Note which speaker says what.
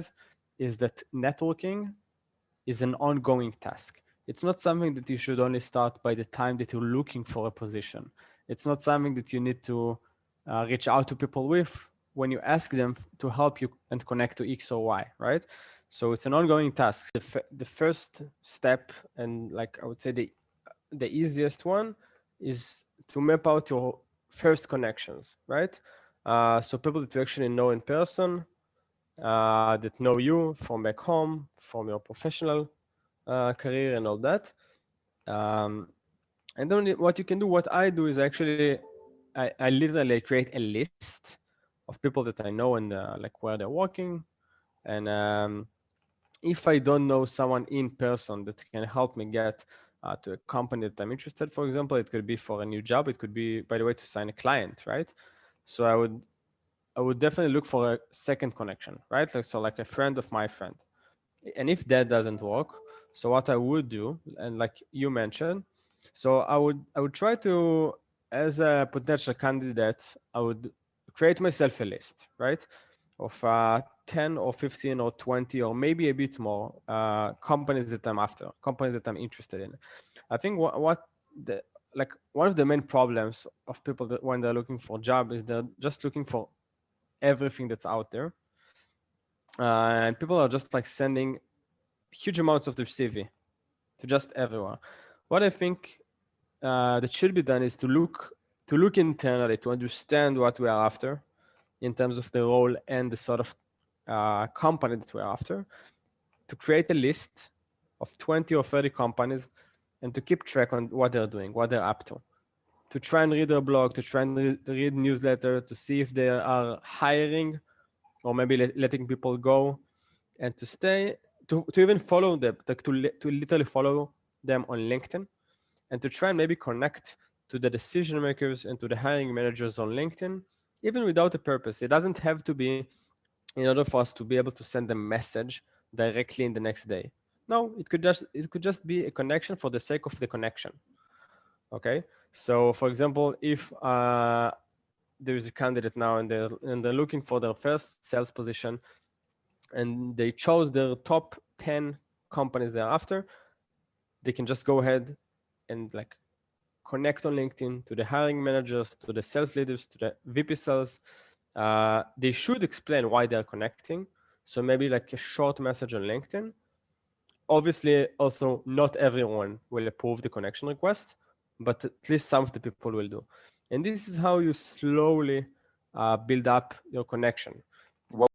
Speaker 1: emphasize is that networking is an ongoing task. It's not something that you should only start by the time that you're looking for a position. It's not something that you need to reach out to people with when you ask them to help you and connect to X or Y, right? So it's an ongoing task. The first step, and like I would say the easiest one, is to map out your first connections, right? So people that you actually know in person, that know you from back home, from your professional career and all that. And then what you can do, what I do is actually, I literally create a list of people that I know and like where they're working. And if I don't know someone in person that can help me get to a company that I'm interested, for example, it could be for a new job. It could be, by the way, to sign a client, right? So I would definitely look for a second connection, right? Like, so like a friend of my friend. And if that doesn't work, so what I would do, and like you mentioned, so I would try to, as a potential candidate, I would create myself a list, right, of 10 or 15 or 20 or maybe a bit more companies that I'm after, companies that I'm interested in. I think what the like one of the main problems of people that when they're looking for a job is they're just looking for everything that's out there, and people are just like sending huge amounts of their CV to just everyone. What I think that should be done is to look internally to understand what we are after in terms of the role and the sort of company that we're after, to create a list of 20 or 30 companies and to keep track on what they're doing, what they're up to try and read their blog, to try and read newsletter, to see if they are hiring or maybe letting people go, and to stay, to even follow them, like to literally follow them on LinkedIn, and to try and maybe connect to the decision makers and to the hiring managers on LinkedIn, even without a purpose. It doesn't have to be in order for us to be able to send a message directly in the next day. No, it could just be a connection for the sake of the connection. Okay, so for example, if there is a candidate now and they're looking for their first sales position, and they chose their top 10 companies they're after, they can just go ahead and like connect on LinkedIn to the hiring managers, to the sales leaders, to the VP sales. They should explain why they're connecting. So maybe like a short message on LinkedIn. Obviously, also not everyone will approve the connection request, but at least some of the people will do. And this is how you slowly build up your connection.